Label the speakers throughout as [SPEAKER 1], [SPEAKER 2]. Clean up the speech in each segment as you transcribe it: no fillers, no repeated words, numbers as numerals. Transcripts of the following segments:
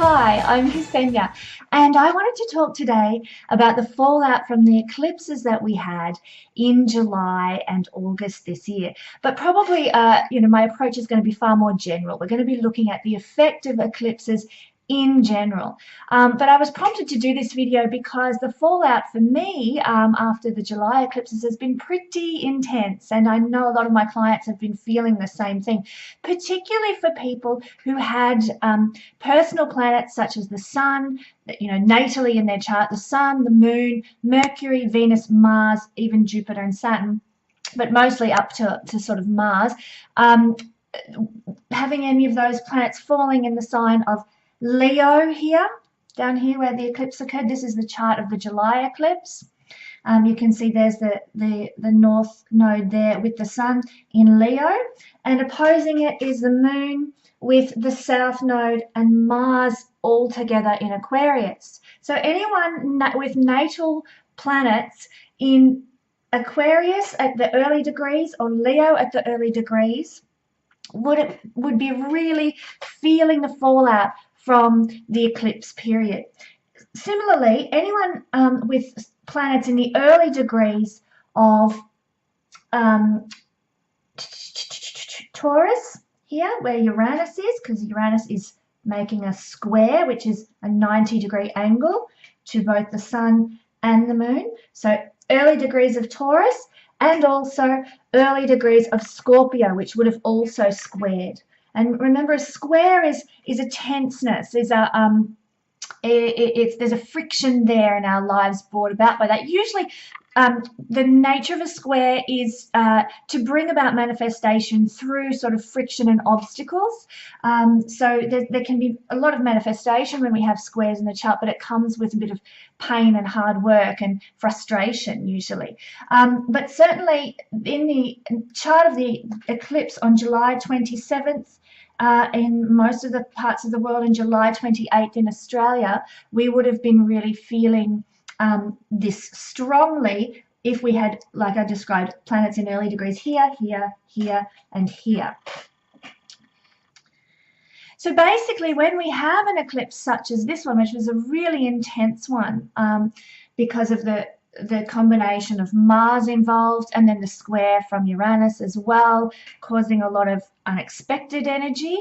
[SPEAKER 1] Hi, I'm Kesenya, and I wanted to talk today about the fallout from the eclipses that we had in July and August this year. But probably, my approach is going to be far more general. We're going to be looking at the effect of eclipses in general. But I was prompted to do this video because the fallout for me after the July eclipses has been pretty intense, and I know a lot of my clients have been feeling the same thing, particularly for people who had personal planets such as the sun, natally in their chart, the sun, the moon, Mercury, Venus, Mars, even Jupiter and Saturn, but mostly up to sort of Mars, having any of those planets falling in the sign of Leo here, down here where the eclipse occurred. This is the chart of the July eclipse. You can see there's the north node there with the sun in Leo, and opposing it is the moon with the south node and Mars all together in Aquarius. So anyone with natal planets in Aquarius at the early degrees or Leo at the early degrees would be really feeling the fallout from the eclipse period. Similarly, anyone with planets in the early degrees of Taurus here, where Uranus is, because Uranus is making a square, which is a 90-degree angle to both the sun and the moon. So early degrees of Taurus and also early degrees of Scorpio, which would have also squared. And remember, a square is a tenseness, there's a friction there in our lives brought about by that. Usually the nature of a square is to bring about manifestation through sort of friction and obstacles. So there can be a lot of manifestation when we have squares in the chart, but it comes with a bit of pain and hard work and frustration usually. But certainly in the chart of the eclipse on July 27th, in most of the parts of the world, in July 28th in Australia, we would have been really feeling this strongly if we had, like I described, planets in early degrees here, here, here, and here. So basically, when we have an eclipse such as this one, which was a really intense one because of the combination of Mars involved and then the square from Uranus as well, causing a lot of unexpected energy,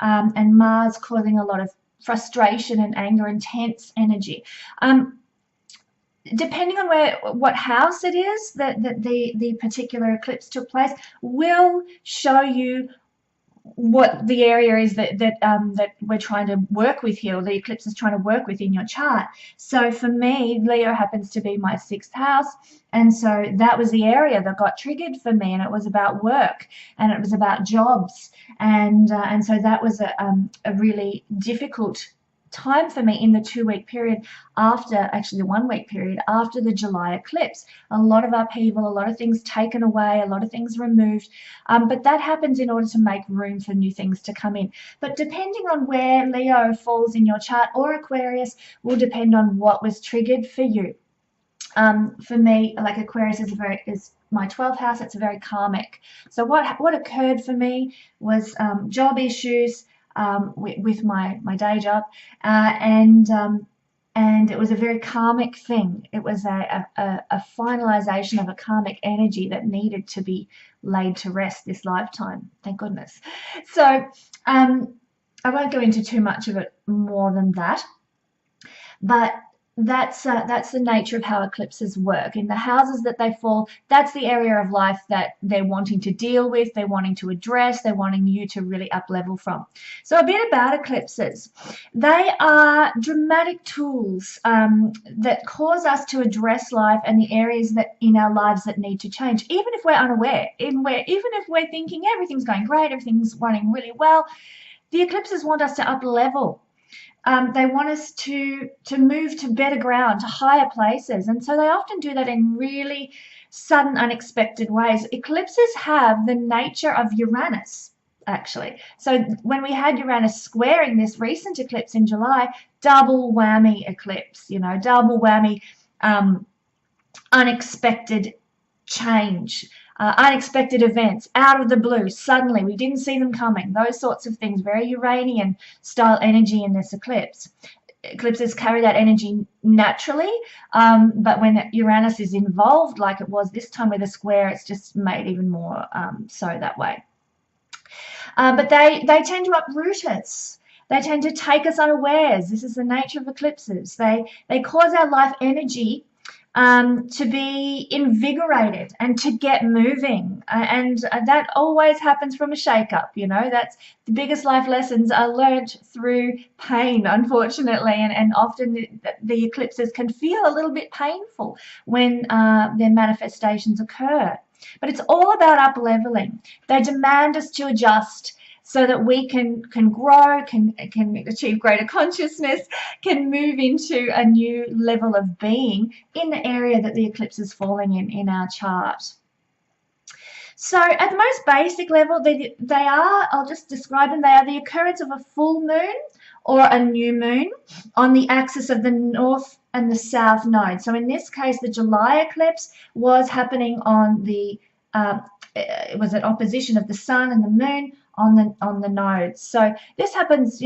[SPEAKER 1] and Mars causing a lot of frustration and anger, intense energy. Depending on what house it is that the particular eclipse took place, will show you what the area is that we're trying to work with here, or the eclipse is trying to work with in your chart. So for me, Leo happens to be my 6th house, and so that was the area that got triggered for me, and it was about work and it was about jobs, and so that was a really difficult time for me in the 2-week period after, actually the 1-week period after the July eclipse. A lot of upheaval, a lot of things taken away, a lot of things removed, but that happens in order to make room for new things to come in. But depending on where Leo falls in your chart, or Aquarius, will depend on what was triggered for you. For me, like Aquarius is my 12th house. It's a very karmic. So what occurred for me was job issues with my day job, and it was a very karmic thing. It was a finalization of a karmic energy that needed to be laid to rest this lifetime, thank goodness. So I won't go into too much of it more than that, but that's the nature of how eclipses work. In the houses that they fall, that's the area of life that they're wanting to deal with, they're wanting to address, they're wanting you to really up level from. So a bit about eclipses. They are dramatic tools that cause us to address life and the areas that in our lives that need to change, even if we're unaware, even if we're thinking everything's going great, everything's running really well. The eclipses want us to up level. They want us to move to better ground, to higher places. And so they often do that in really sudden, unexpected ways. Eclipses have the nature of Uranus, actually. So when we had Uranus squaring this recent eclipse in July, double whammy eclipse, double whammy, unexpected change, unexpected events, out of the blue, suddenly, we didn't see them coming, those sorts of things, very Uranian style energy in this eclipse. Eclipses carry that energy naturally, but when Uranus is involved, like it was this time with a square, it's just made even more so that way. But they tend to uproot us. They tend to take us unawares. This is the nature of eclipses. They cause our life energy to be invigorated and to get moving. And that always happens from a shake-up, you know. That's the biggest life lessons are learnt through pain, unfortunately. And often the eclipses can feel a little bit painful when their manifestations occur. But it's all about up-leveling. They demand us to adjust so that we can grow, can achieve greater consciousness, can move into a new level of being in the area that the eclipse is falling in our chart. So at the most basic level, they are, I'll just describe them, they are the occurrence of a full moon or a new moon on the axis of the north and the south node. So in this case, the July eclipse was happening on the, it was an opposition of the sun and the moon on the nodes. So this happens,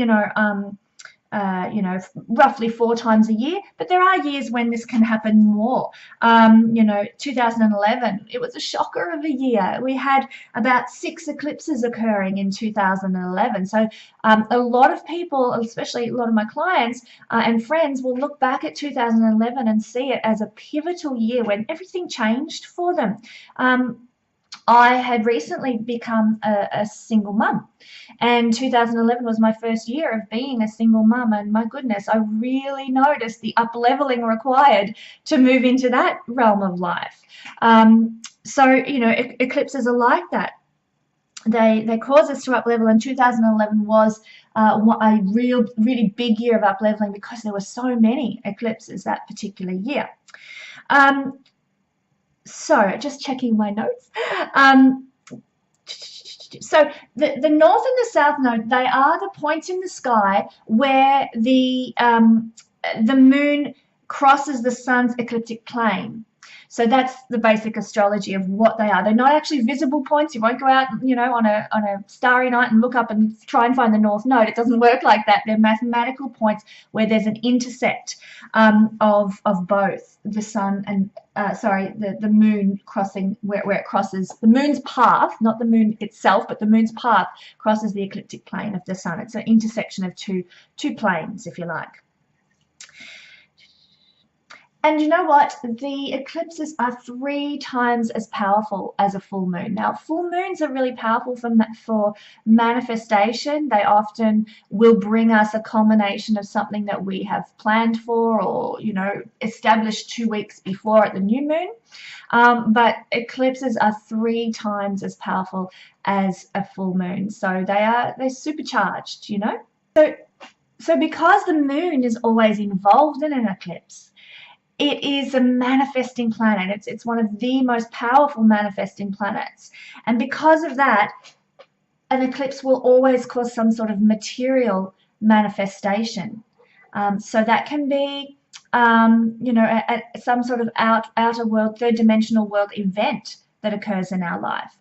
[SPEAKER 1] roughly 4 times a year, but there are years when this can happen more. 2011, it was a shocker of a year. We had about 6 eclipses occurring in 2011. So a lot of people, especially a lot of my clients and friends, will look back at 2011 and see it as a pivotal year when everything changed for them. I had recently become a single mum, and 2011 was my first year of being a single mum, and my goodness, I really noticed the up-leveling required to move into that realm of life. Eclipses are like that. They cause us to up-level, and 2011 was a really big year of up-leveling because there were so many eclipses that particular year. So just checking my notes. So the north and the south node, they are the points in the sky where the moon crosses the sun's ecliptic plane. So that's the basic astrology of what they are. They're not actually visible points. You won't go out, on a starry night and look up and try and find the north node. It doesn't work like that. They're mathematical points where there's an intersect of both the sun and the moon crossing where it crosses the moon's path, not the moon itself, but the moon's path crosses the ecliptic plane of the sun. It's an intersection of two planes, if you like. And you know what? The eclipses are 3 times as powerful as a full moon. Now, full moons are really powerful for manifestation. They often will bring us a culmination of something that we have planned for or, established 2 weeks before at the new moon. But eclipses are 3 times as powerful as a full moon. So they're supercharged, So because the moon is always involved in an eclipse, it is a manifesting planet. It's one of the most powerful manifesting planets. And because of that, an eclipse will always cause some sort of material manifestation. So that can be, some sort of outer world, third dimensional world event that occurs in our life,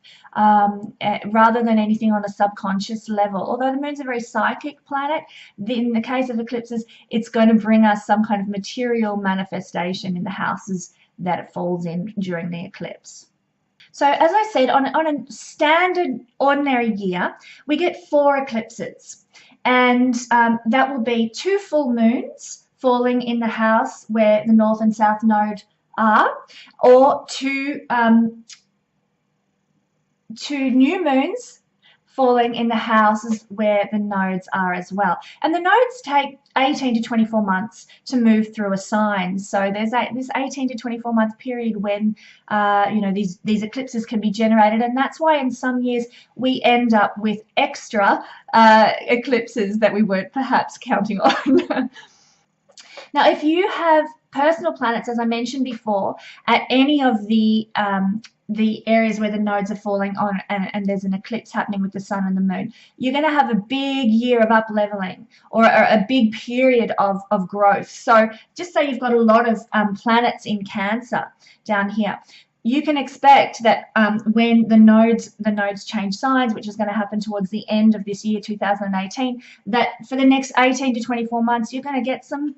[SPEAKER 1] rather than anything on a subconscious level. Although the moon's a very psychic planet, in the case of eclipses, it's going to bring us some kind of material manifestation in the houses that it falls in during the eclipse. So as I said, on a standard ordinary year, we get 4 eclipses, and that will be 2 full moons falling in the house where the north and south node are, or 2 new moons falling in the houses where the nodes are as well. And the nodes take 18 to 24 months to move through a sign. So there's this 18 to 24 month period when these eclipses can be generated, and that's why in some years we end up with extra eclipses that we weren't perhaps counting on. Now, if you have personal planets, as I mentioned before, at any of the areas where the nodes are falling on and there's an eclipse happening with the sun and the moon, you're going to have a big year of up-leveling or a big period of growth. So just say you've got a lot of planets in Cancer down here. you can expect that when the nodes change signs, which is going to happen towards the end of this year, 2018, that for the next 18 to 24 months, you're going to get some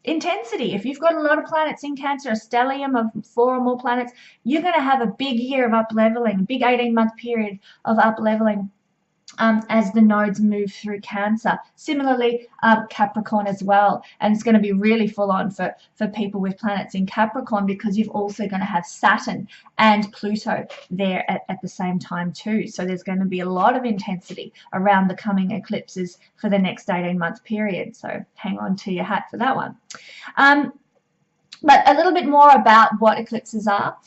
[SPEAKER 1] intensity. If you've got a lot of planets in Cancer, a stellium of 4 or more planets, you're going to have a big year of up leveling, a big 18-month period of up leveling. As the nodes move through Cancer. Similarly, Capricorn as well. And it's going to be really full on for people with planets in Capricorn, because you're also going to have Saturn and Pluto there at the same time too. So there's going to be a lot of intensity around the coming eclipses for the next 18-month period. So hang on to your hat for that one. But a little bit more about what eclipses are.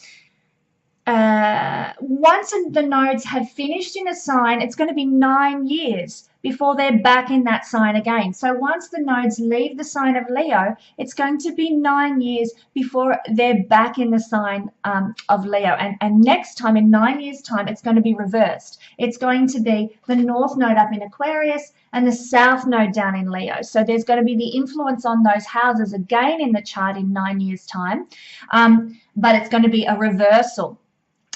[SPEAKER 1] Once the nodes have finished in a sign, it's going to be 9 years before they're back in that sign again. So once the nodes leave the sign of Leo, it's going to be 9 years before they're back in the sign of Leo. And next time, in 9 years' time, it's going to be reversed. It's going to be the north node up in Aquarius and the south node down in Leo. So there's going to be the influence on those houses again in the chart in 9 years' time. But it's going to be a reversal.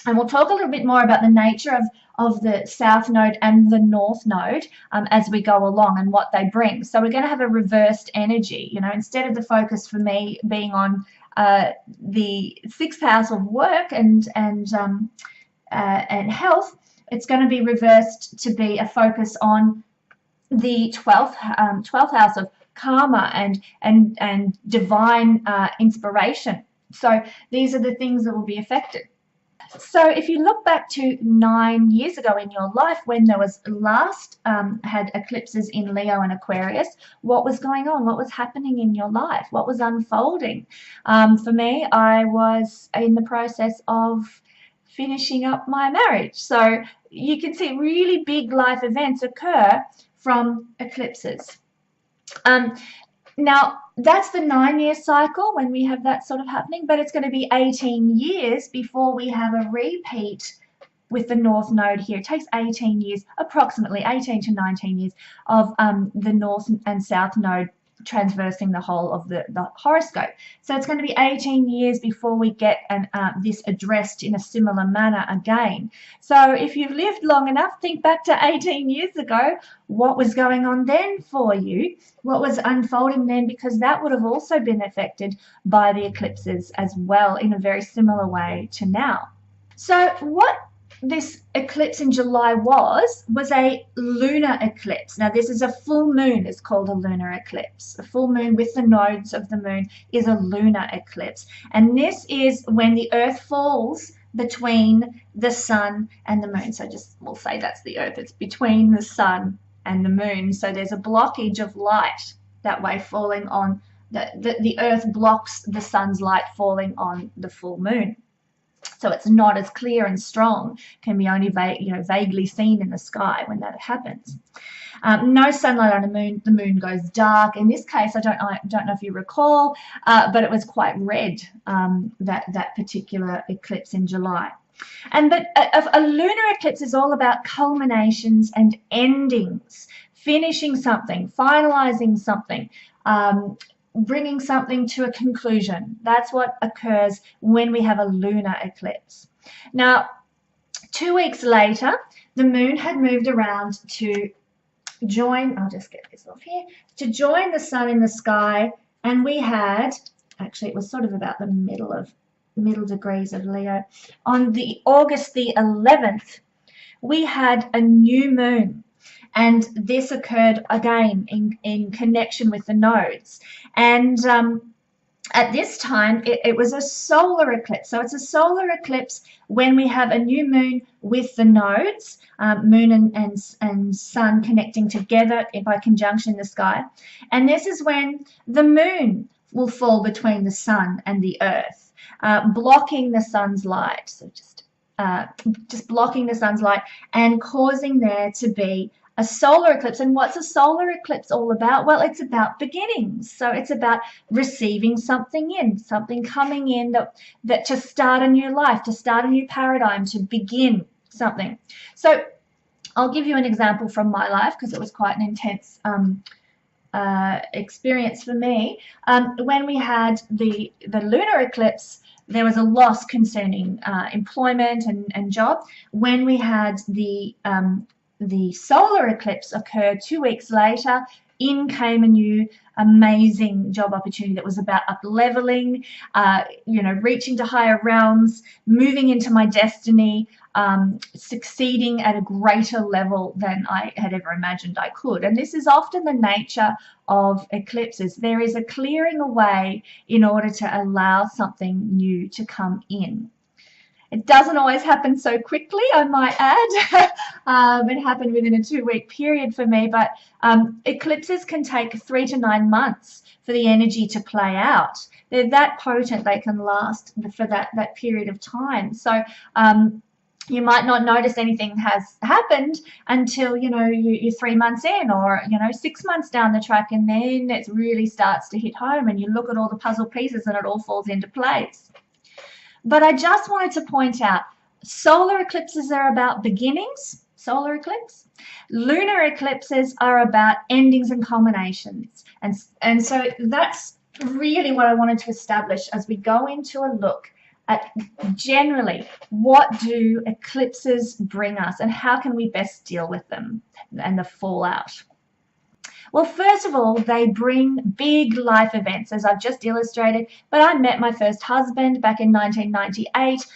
[SPEAKER 1] And we'll talk a little bit more about the nature of the south node and the north node as we go along and what they bring. So we're going to have a reversed energy. You know, instead of the focus for me being on the 6th house of work and health, it's going to be reversed to be a focus on the 12th house of karma and divine inspiration. So these are the things that will be affected. So if you look back to 9 years ago in your life, when there was last had eclipses in Leo and Aquarius, what was going on? What was happening in your life? What was unfolding? For me, I was in the process of finishing up my marriage. So you can see really big life events occur from eclipses. Now, that's the 9-year cycle when we have that sort of happening, but it's going to be 18 years before we have a repeat with the north node here. It takes 18 years, approximately 18 to 19 years of the north and south node transversing the whole of the horoscope. So it's going to be 18 years before we get this addressed in a similar manner again. So if you've lived long enough, think back to 18 years ago. What was going on then for you? What was unfolding then? Because that would have also been affected by the eclipses as well in a very similar way to now. So what this eclipse in July was a lunar eclipse. Now this is a full moon, it's called a lunar eclipse. A full moon with the nodes of the moon is a lunar eclipse. And this is when the earth falls between the sun and the moon. So just we'll say that's the earth, it's between the sun and the moon. So there's a blockage of light that way falling on the earth blocks the sun's light falling on the full moon. So it's not as clear and strong, can be only vaguely seen in the sky when that happens. No sunlight on the moon goes dark. In this case, I don't know if you recall, but it was quite red, that particular eclipse in July. But a lunar eclipse is all about culminations and endings, finishing something, finalizing something, bringing something to a conclusion. That's what occurs when we have a lunar eclipse. Now, 2 weeks later, the moon had moved around to join, I'll just get this off here, to join the sun in the sky, and we had, actually it was sort of about the middle degrees of Leo, on the August the 11th, we had a new moon. And this occurred again in connection with the nodes. And at this time, it was a solar eclipse. So it's a solar eclipse when we have a new moon with the nodes, moon and sun connecting together by conjunction in the sky. And this is when the moon will fall between the sun and the earth, blocking the sun's light. So just blocking the sun's light and causing there to be a solar eclipse. And what's a solar eclipse all about? Well, it's about beginnings. So it's about receiving something in, something coming in that to start a new life, to start a new paradigm, to begin something. So I'll give you an example from my life because it was quite an intense experience for me. When we had the lunar eclipse, there was a loss concerning employment and job. When we had the solar eclipse occur 2 weeks later, in came a new amazing job opportunity that was about up leveling, reaching to higher realms, moving into my destiny, succeeding at a greater level than I had ever imagined I could. And this is often the nature of eclipses. There is a clearing away in order to allow something new to come in. It doesn't always happen so quickly, I might add. It happened within a 2-week period for me, but eclipses can take 3 to 9 months for the energy to play out. They're that potent, they can last for that period of time. So you might not notice anything has happened until, you're 3 months in, or, 6 months down the track, and then it really starts to hit home and you look at all the puzzle pieces and it all falls into place. But I just wanted to point out, solar eclipses are about beginnings, solar eclipse. Lunar eclipses are about endings and culminations. And so that's really what I wanted to establish as we go into a look at generally what do eclipses bring us and how can we best deal with them and the fallout. Well, first of all, they bring big life events, as I've just illustrated. But I met my first husband back in 1998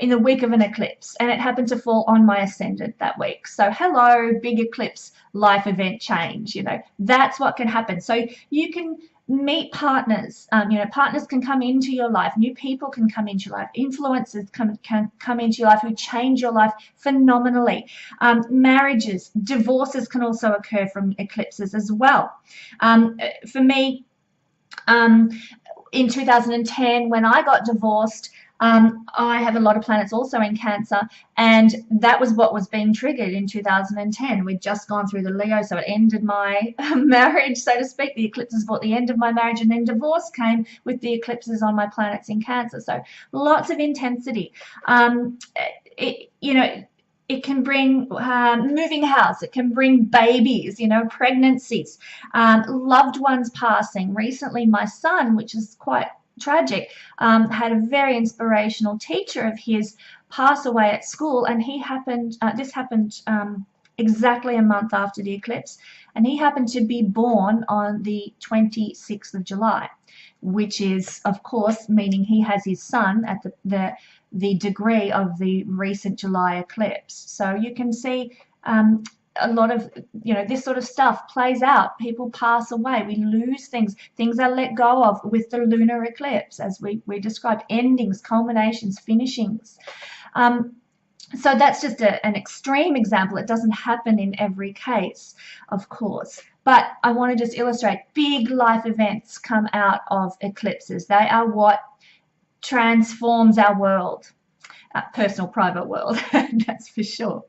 [SPEAKER 1] in the week of an eclipse, and it happened to fall on my ascendant that week. So hello, big eclipse life event change. That's what can happen. So you can meet partners. Partners can come into your life. New people can come into your life. Influences can come into your life who change your life phenomenally. Marriages, divorces can also occur from eclipses as well. For me, in 2010, when I got divorced, I have a lot of planets also in Cancer, and that was what was being triggered in 2010. We'd just gone through the Leo, so it ended my marriage, so to speak. The eclipses brought the end of my marriage, and then divorce came with the eclipses on my planets in Cancer. So lots of intensity. It can bring moving house. It can bring babies, pregnancies, loved ones passing. Recently, my son, which is quite tragic, had a very inspirational teacher of his pass away at school, and this happened exactly a month after the eclipse, and he happened to be born on the 26th of July, which is, of course, meaning he has his son at the degree of the recent July eclipse. So you can see a lot of, this sort of stuff plays out. People pass away. We lose things. Things are let go of with the lunar eclipse, as we described. Endings, culminations, finishings. So that's just an extreme example. It doesn't happen in every case, of course. But I want to just illustrate big life events come out of eclipses. They are what transforms our world, personal, private world, that's for sure.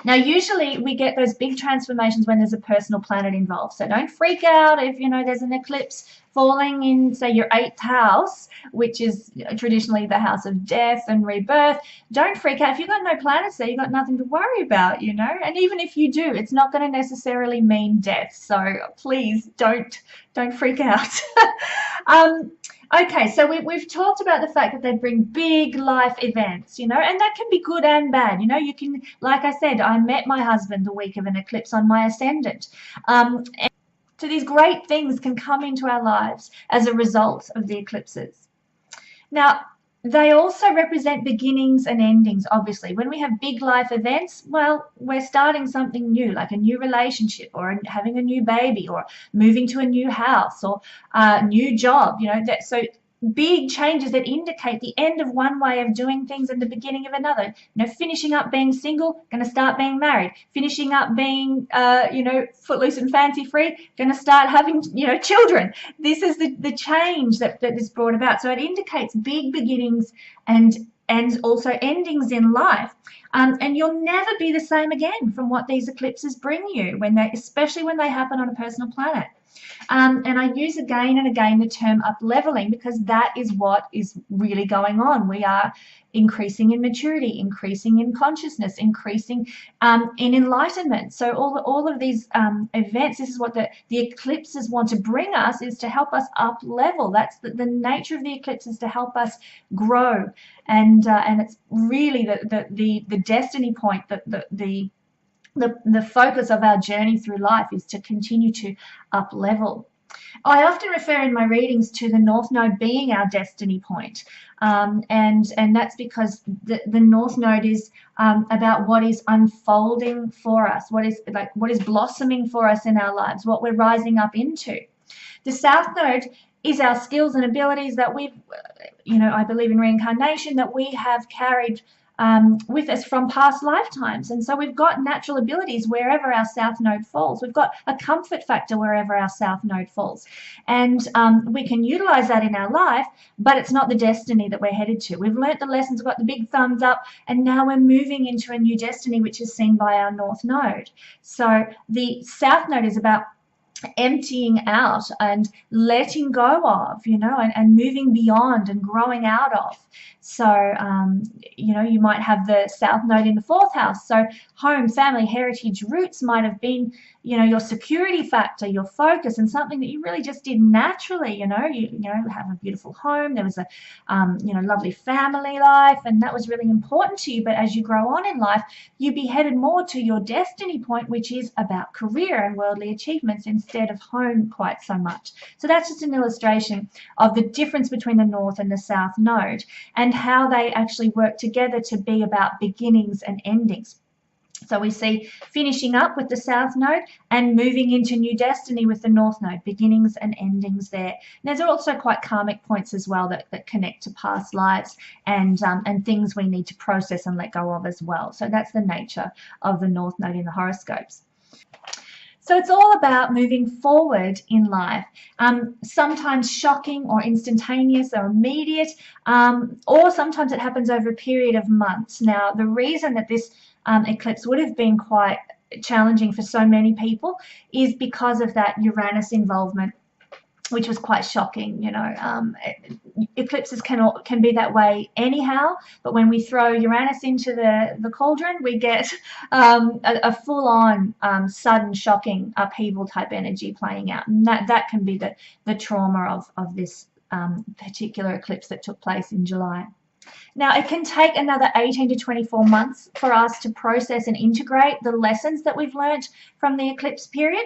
[SPEAKER 1] Now, usually we get those big transformations when there's a personal planet involved. So don't freak out if, there's an eclipse falling in, say, your 8th house, which is traditionally the house of death and rebirth. Don't freak out. If you've got no planets there, you've got nothing to worry about, And even if you do, it's not going to necessarily mean death. So please don't freak out. Okay, so we've talked about the fact that they bring big life events, and that can be good and bad. You can, like I said, I met my husband the week of an eclipse on my ascendant. And so these great things can come into our lives as a result of the eclipses. Now, they also represent beginnings and endings, obviously. When we have big life events, well, we're starting something new, like a new relationship or having a new baby or moving to a new house or a new job, So big changes that indicate the end of one way of doing things and the beginning of another. Finishing up being single, going to start being married. Finishing up being, footloose and fancy free, going to start having, children. This is the change that is brought about. So it indicates big beginnings and also endings in life. And you'll never be the same again from what these eclipses bring you, especially when they happen on a personal planet. And I use again and again the term up leveling, because that is what is really going on. We are increasing in maturity, increasing in consciousness, increasing in enlightenment. So all of these events, this is what the eclipses want to bring us, is to help us up level. That's the nature of the eclipse, is to help us grow. And it's really the destiny point, the focus of our journey through life is to continue to up level. I often refer in my readings to the North Node being our destiny point, and that's because the North Node is about what is unfolding for us, what is blossoming for us in our lives, what we're rising up into. The South Node is our skills and abilities that we've, I believe in reincarnation, that we have carried with us from past lifetimes. And so we've got natural abilities wherever our South Node falls. We've got a comfort factor wherever our South Node falls. And we can utilize that in our life, but it's not the destiny that we're headed to. We've learnt the lessons, we've got the big thumbs up, and now we're moving into a new destiny, which is seen by our North Node. So the South Node is about emptying out and letting go of, and moving beyond and growing out of. So, you might have the South Node in the 4th house. So home, family, heritage, roots might have been, your security factor, your focus, and something that you really just did naturally. You have a beautiful home. There was a, lovely family life, and that was really important to you. But as you grow on in life, you'd be headed more to your destiny point, which is about career and worldly achievements instead of home quite so much. So that's just an illustration of the difference between the North and the South Node, and how they actually work together to be about beginnings and endings. So we see finishing up with the South Node and moving into new destiny with the North Node, beginnings and endings there. And there's also quite karmic points as well that connect to past lives and things we need to process and let go of as well. So that's the nature of the North Node in the horoscopes. So it's all about moving forward in life, sometimes shocking or instantaneous or immediate, or sometimes it happens over a period of months. Now, the reason that this eclipse would have been quite challenging for so many people is because of that Uranus involvement, which was quite shocking. Eclipses can be that way anyhow, but when we throw Uranus into the cauldron, we get a full-on sudden shocking upheaval type energy playing out, and that can be the trauma of this particular eclipse that took place in July. Now, it can take another 18 to 24 months for us to process and integrate the lessons that we've learned from the eclipse period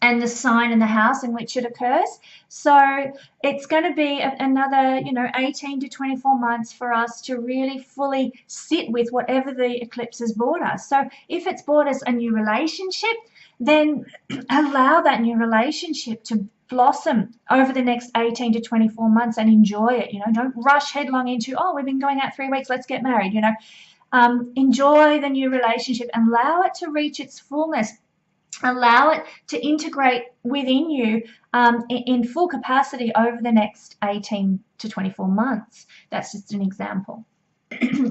[SPEAKER 1] and the sign and the house in which it occurs. So it's going to be another, 18 to 24 months for us to really fully sit with whatever the eclipse has brought us. So if it's brought us a new relationship, then allow that new relationship to blossom over the next 18 to 24 months and enjoy it. Don't rush headlong into, we've been going out 3 weeks, let's get married. Enjoy the new relationship and allow it to reach its fullness. Allow it to integrate within you in full capacity over the next 18 to 24 months. That's just an example.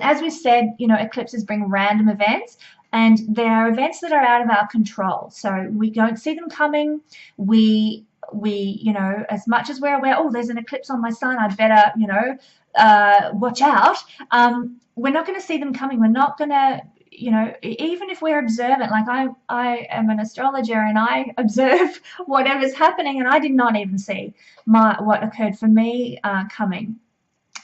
[SPEAKER 1] As we said, eclipses bring random events, and there are events that are out of our control. So we don't see them coming. We as much as we're aware, there's an eclipse on my sun, I better, watch out. We're not going to see them coming. We're not going to, even if we're observant, like I am an astrologer and I observe whatever's happening, and I did not even see what occurred for me coming.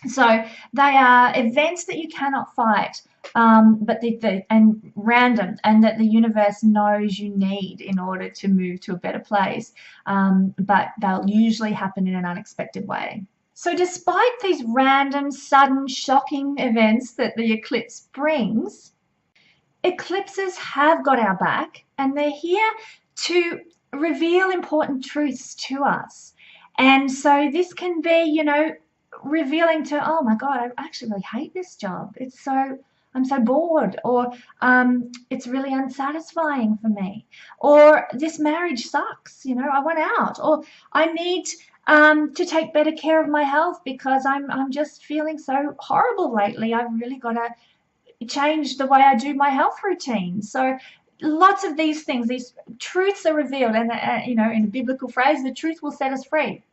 [SPEAKER 1] So they are events that you cannot fight, but and random, and that the universe knows you need in order to move to a better place. But they'll usually happen in an unexpected way. So despite these random, sudden, shocking events that the eclipse brings, eclipses have got our back, and they're here to reveal important truths to us. And so this can be, revealing to, oh my God, I actually really hate this job. I'm so bored, or it's really unsatisfying for me, or this marriage sucks, I want out, or I need to take better care of my health because I'm just feeling so horrible lately. I've really got to change the way I do my health routine. So lots of these things, these truths are revealed, and you know, in a biblical phrase, the truth will set us free.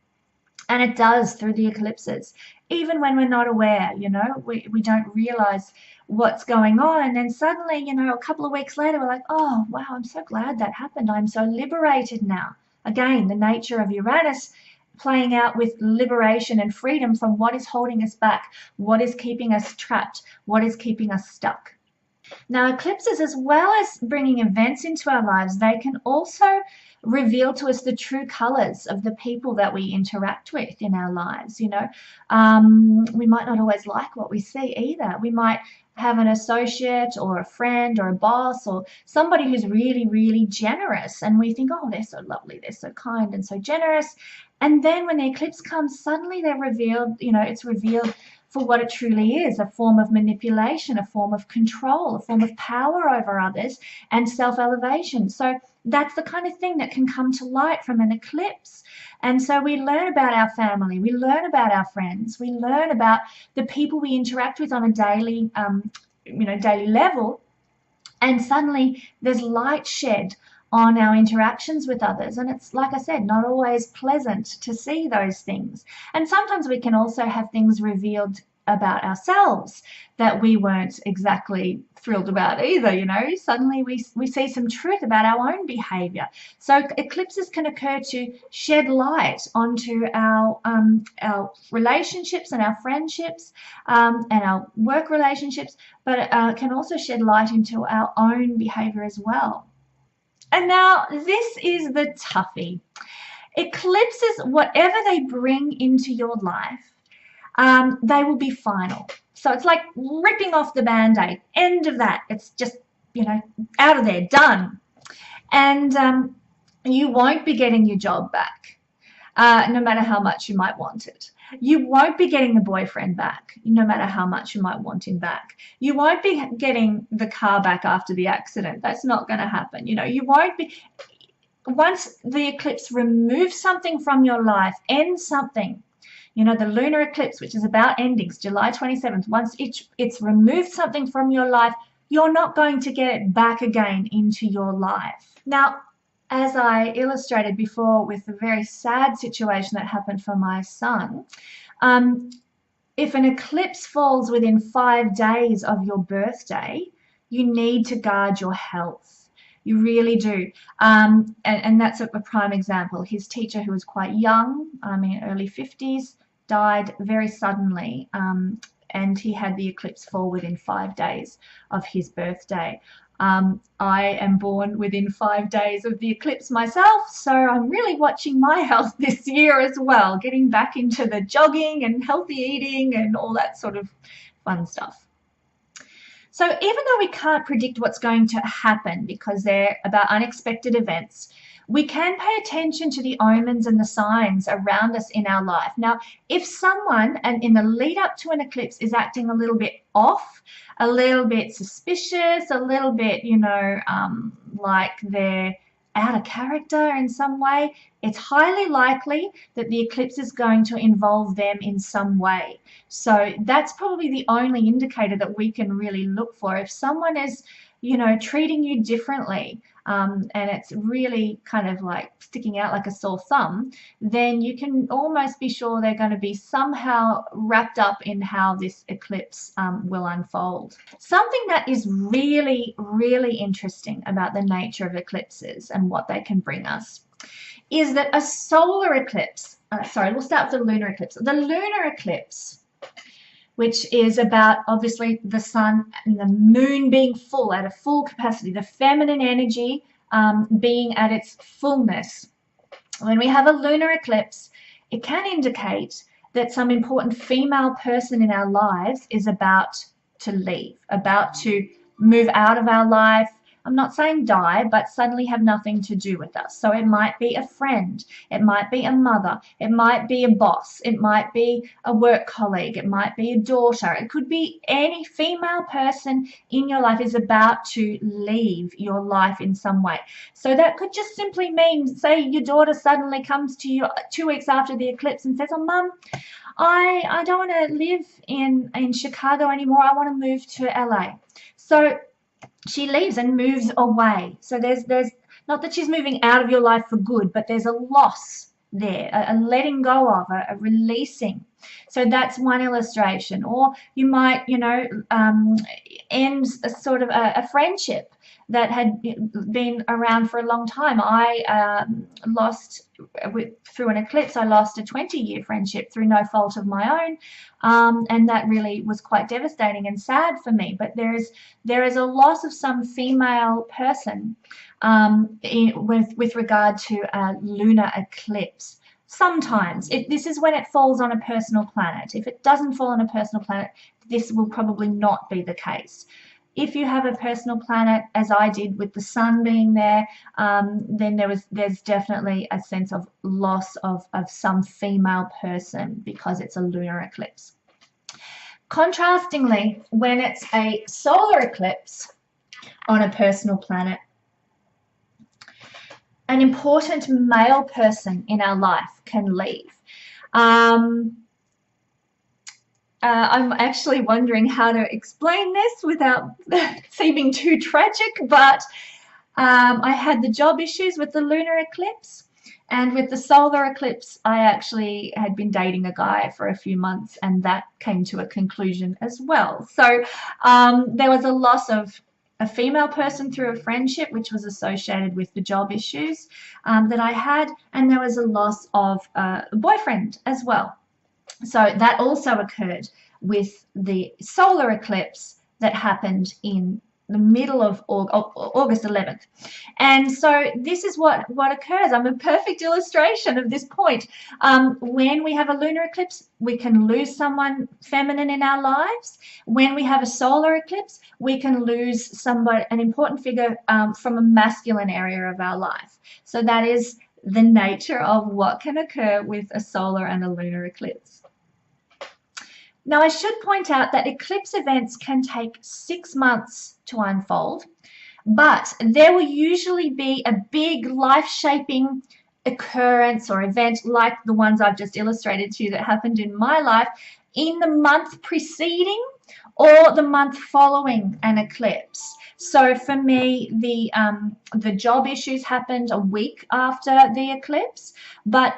[SPEAKER 1] And it does through the eclipses, even when we're not aware, you know, we don't realize what's going on. And then suddenly, you know, a couple of weeks later, we're like, oh, wow, I'm so glad that happened. I'm so liberated now. Again, the nature of Uranus playing out with liberation and freedom from what is holding us back, what is keeping us trapped, what is keeping us stuck. Now, eclipses, as well as bringing events into our lives, they can also reveal to us the true colors of the people that we interact with in our lives. You know, we might not always like what we see either. We might have an associate or a friend or a boss or somebody who's really, really generous, and we think, oh, they're so lovely, they're so kind and so generous. And then when the eclipse comes, suddenly they're revealed, you know, it's revealed for what it truly is, a form of manipulation, a form of control, a form of power over others, and self-elevation. So that's the kind of thing that can come to light from an eclipse. And so we learn about our family, we learn about our friends, we learn about the people we interact with on a daily, daily level. And suddenly there's light shed on our interactions with others. And it's, like I said, not always pleasant to see those things. And sometimes we can also have things revealed about ourselves that we weren't exactly thrilled about either. You know, suddenly we see some truth about our own behavior. So eclipses can occur to shed light onto our relationships and our friendships, and our work relationships, but can also shed light into our own behavior as well. And now this is the toughie. Eclipses, whatever they bring into your life, they will be final. So it's like ripping off the Band-Aid. End of that. It's just, you know, out of there, done. And you won't be getting your job back, no matter how much you might want it. You won't be getting the boyfriend back, no matter how much you might want him back. You won't be getting the car back after the accident. That's not going to happen. You know, you won't be. Once the eclipse removes something from your life, ends something, you know, the lunar eclipse, which is about endings, July 27th, once it's removed something from your life, you're not going to get it back again into your life. Now, as I illustrated before with the very sad situation that happened for my son, if an eclipse falls within 5 days of your birthday, you need to guard your health. You really do. And that's a prime example. His teacher, who was quite young, early 50s, died very suddenly, and he had the eclipse fall within 5 days of his birthday. I am born within 5 days of the eclipse myself, so I'm really watching my health this year as well, getting back into the jogging and healthy eating and all that sort of fun stuff. So even though we can't predict what's going to happen because they're about unexpected events, we can pay attention to the omens and the signs around us in our life. Now, if someone, and in the lead up to an eclipse, is acting a little bit off, a little bit suspicious, a little bit, like they're out of character in some way, it's highly likely that the eclipse is going to involve them in some way. So that's probably the only indicator that we can really look for. If someone is, treating you differently, and it's really kind of like sticking out like a sore thumb, then you can almost be sure they're going to be somehow wrapped up in how this eclipse will unfold. Something that is really, really interesting about the nature of eclipses and what they can bring us is that a solar eclipse, we'll start with the lunar eclipse. The lunar eclipse, which is about obviously the sun and the moon being full at a full capacity, the feminine energy being at its fullness. When we have a lunar eclipse, it can indicate that some important female person in our lives is about to leave, about to move out of our life. I'm not saying die, but suddenly have nothing to do with us. So it might be a friend, it might be a mother, it might be a boss, it might be a work colleague, it might be a daughter. It could be any female person in your life is about to leave your life in some way. So that could just simply mean, say your daughter suddenly comes to you 2 weeks after the eclipse and says, oh, Mum, I don't want to live in Chicago anymore. I want to move to LA. So she leaves and moves away. So there's not that she's moving out of your life for good, but there's a loss there, a letting go of, a releasing. So that's one illustration. Or you might, end a sort of a friendship that had been around for a long time. I lost, through an eclipse, I lost a 20-year friendship through no fault of my own. And that really was quite devastating and sad for me. But there is a loss of some female person with regard to a lunar eclipse. Sometimes this is when it falls on a personal planet. If it doesn't fall on a personal planet, this will probably not be the case. If you have a personal planet, as I did with the sun being there, then there's definitely a sense of loss of some female person because it's a lunar eclipse. Contrastingly, when it's a solar eclipse on a personal planet, an important male person in our life can leave. I'm actually wondering how to explain this without seeming too tragic, but I had the job issues with the lunar eclipse, and with the solar eclipse, I actually had been dating a guy for a few months, and that came to a conclusion as well. So there was a loss of a female person through a friendship, which was associated with the job issues that I had, and there was a loss of a boyfriend as well. So that also occurred with the solar eclipse that happened in the middle of August 11th. And so this is what occurs. I'm a perfect illustration of this point. When we have a lunar eclipse, we can lose someone feminine in our lives. When we have a solar eclipse, we can lose an important figure from a masculine area of our life. So that is the nature of what can occur with a solar and a lunar eclipse. Now, I should point out that eclipse events can take 6 months to unfold, but there will usually be a big life-shaping occurrence or event like the ones I've just illustrated to you that happened in my life in the month preceding or the month following an eclipse. So for me, the job issues happened a week after the eclipse, but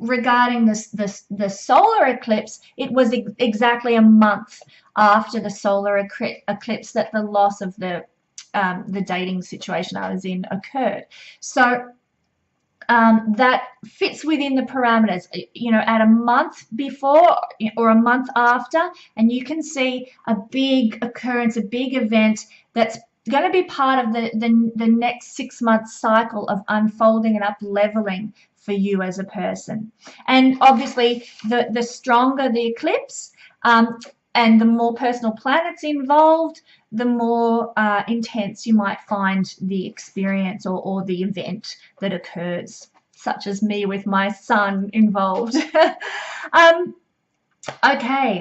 [SPEAKER 1] regarding the solar eclipse, it was exactly a month after the solar eclipse that the loss of the dating situation I was in occurred. So that fits within the parameters, at a month before or a month after, and you can see a big occurrence, a big event that's going to be part of the next 6 month cycle of unfolding and up leveling for you as a person. And obviously the stronger the eclipse and the more personal planets involved, the more intense you might find the experience or the event that occurs, such as me with my sun involved. Okay.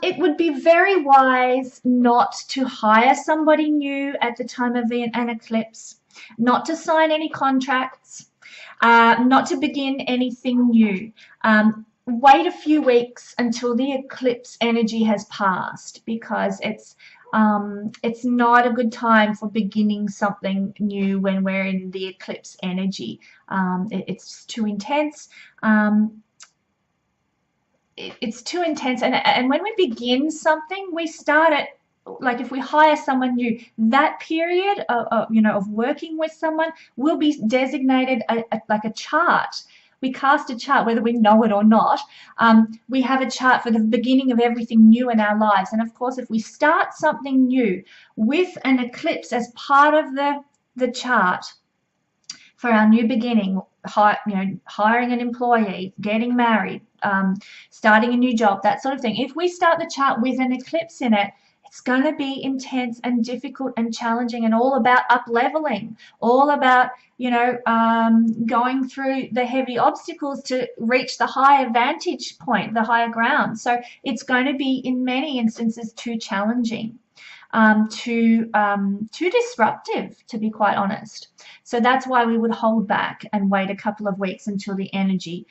[SPEAKER 1] It would be very wise not to hire somebody new at the time of an eclipse, not to sign any contracts, not to begin anything new. Wait a few weeks until the eclipse energy has passed, because it's not a good time for beginning something new when we're in the eclipse energy. It's too intense. It's too intense, and when we begin something, we start it, like if we hire someone new, that period of working with someone will be designated like a chart. We cast a chart, whether we know it or not. We have a chart for the beginning of everything new in our lives. And of course, if we start something new with an eclipse as part of the chart for our new beginning, hiring an employee, getting married, starting a new job, that sort of thing. If we start the chart with an eclipse in it, it's going to be intense and difficult and challenging and all about up-leveling, all about, going through the heavy obstacles to reach the higher vantage point, the higher ground. So it's going to be, in many instances, too challenging, too disruptive, to be quite honest. So that's why we would hold back and wait a couple of weeks until the energy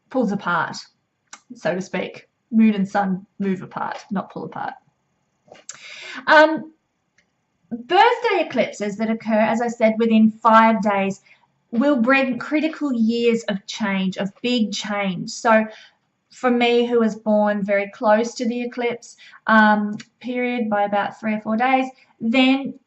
[SPEAKER 1] pulls apart, so to speak. Moon and sun move apart, not pull apart. Birthday eclipses that occur, as I said, within 5 days will bring critical years of change, of big change. So for me, who was born very close to the eclipse period by about 3 or 4 days, then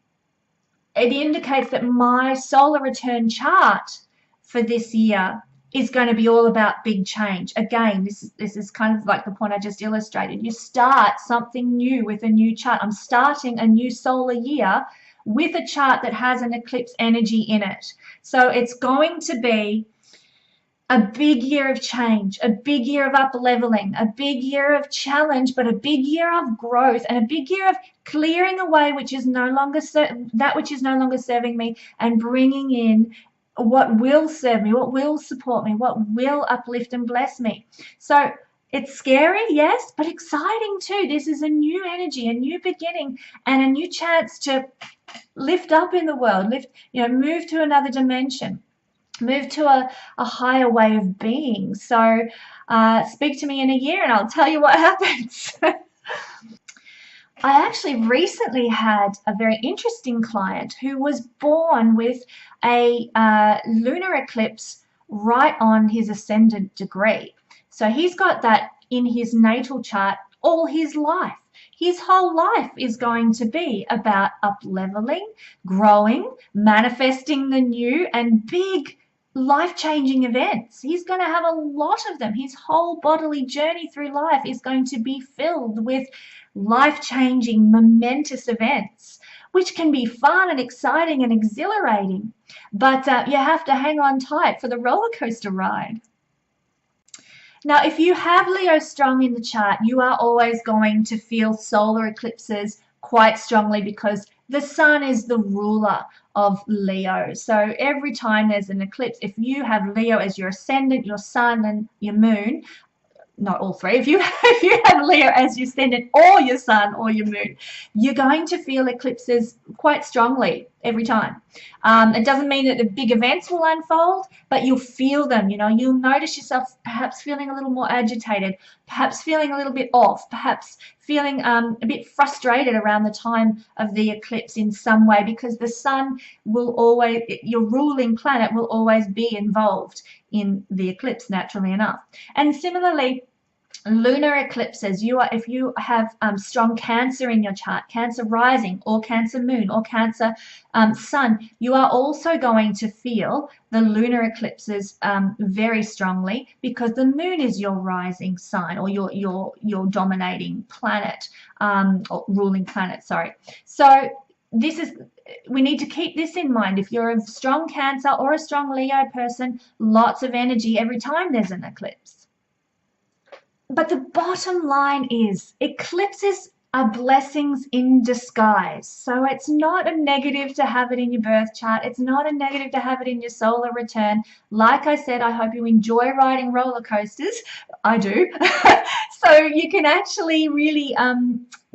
[SPEAKER 1] it indicates that my solar return chart for this year is going to be all about big change. Again, this is kind of like the point I just illustrated. You start something new with a new chart. I'm starting a new solar year with a chart that has an eclipse energy in it. So it's going to be a big year of change, a big year of up leveling, a big year of challenge, but a big year of growth, and a big year of clearing away which is no longer that which is no longer serving me, and bringing in what will serve me, what will support me, what will uplift and bless me. So it's scary, yes, but exciting too. This is a new energy, a new beginning, and a new chance to lift up in the world, move to another dimension, move to a higher way of being. So speak to me in a year and I'll tell you what happens. I actually recently had a very interesting client who was born with a lunar eclipse right on his ascendant degree. So he's got that in his natal chart all his life. His whole life is going to be about up leveling, growing, manifesting the new, and big life-changing events. He's going to have a lot of them. His whole bodily journey through life is going to be filled with life-changing, momentous events, which can be fun and exciting and exhilarating. But you have to hang on tight for the roller coaster ride. Now, if you have Leo strong in the chart, you are always going to feel solar eclipses quite strongly because the sun is the ruler of Leo. So every time there's an eclipse, if you have Leo as your ascendant, your sun, and your moon, not all three, if you have Leo as your ascendant or your sun or your moon, you're going to feel eclipses quite strongly every time. It doesn't mean that the big events will unfold, but you'll feel them. You'll notice yourself perhaps feeling a little more agitated, perhaps feeling a little bit off, perhaps feeling a bit frustrated around the time of the eclipse in some way, because the sun will always, your ruling planet will always be involved in the eclipse, naturally enough. And similarly, lunar eclipses, if you have strong Cancer in your chart, Cancer rising or Cancer moon or Cancer sun, you are also going to feel the lunar eclipses very strongly, because the moon is your rising sign, or your dominating planet, or ruling planet, sorry. So we need to keep this in mind. If you're a strong Cancer or a strong Leo person, lots of energy every time there's an eclipse. But the bottom line is eclipses are blessings in disguise. So it's not a negative to have it in your birth chart. It's not a negative to have it in your solar return. Like I said, I hope you enjoy riding roller coasters. I do. So you can actually really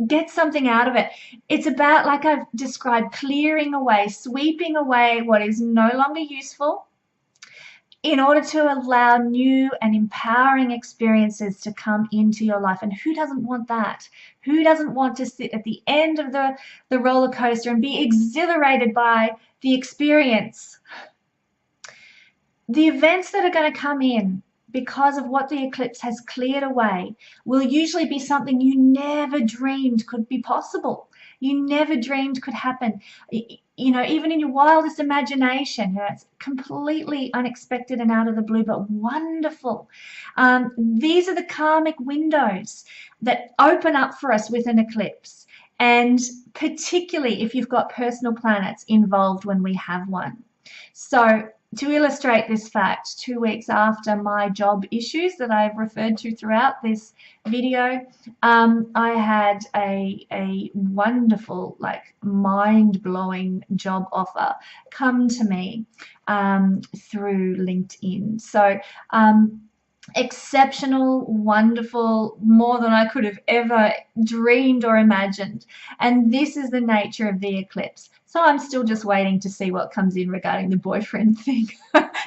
[SPEAKER 1] get something out of it. It's about, like I've described, clearing away, sweeping away what is no longer useful, in order to allow new and empowering experiences to come into your life. And who doesn't want that? Who doesn't want to sit at the end of the roller coaster and be exhilarated by the experience? The events that are going to come in because of what the eclipse has cleared away will usually be something you never dreamed could be possible. You never dreamed could happen. Even in your wildest imagination, it's completely unexpected and out of the blue, but wonderful. These are the karmic windows that open up for us with an eclipse, and particularly if you've got personal planets involved when we have one. So to illustrate this fact, 2 weeks after my job issues that I've referred to throughout this video, I had a wonderful, mind-blowing job offer come to me through LinkedIn. So exceptional, wonderful, more than I could have ever dreamed or imagined. And this is the nature of the eclipse. So I'm still just waiting to see what comes in regarding the boyfriend thing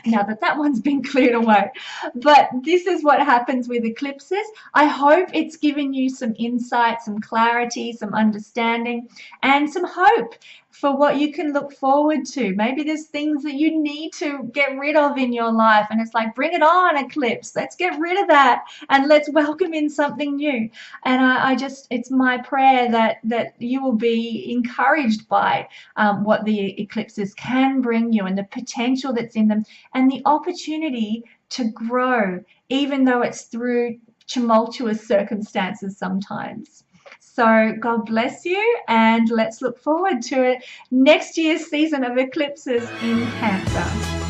[SPEAKER 1] now that that one's been cleared away. But this is what happens with eclipses. I hope it's given you some insight, some clarity, some understanding, and some hope for what you can look forward to. Maybe there's things that you need to get rid of in your life, and it's like, bring it on, eclipse. Let's get rid of that and let's welcome in something new. And I just, it's my prayer that you will be encouraged by what the eclipses can bring you and the potential that's in them and the opportunity to grow, even though it's through tumultuous circumstances sometimes. So God bless you, and let's look forward to it next year's season of eclipses in Cancer.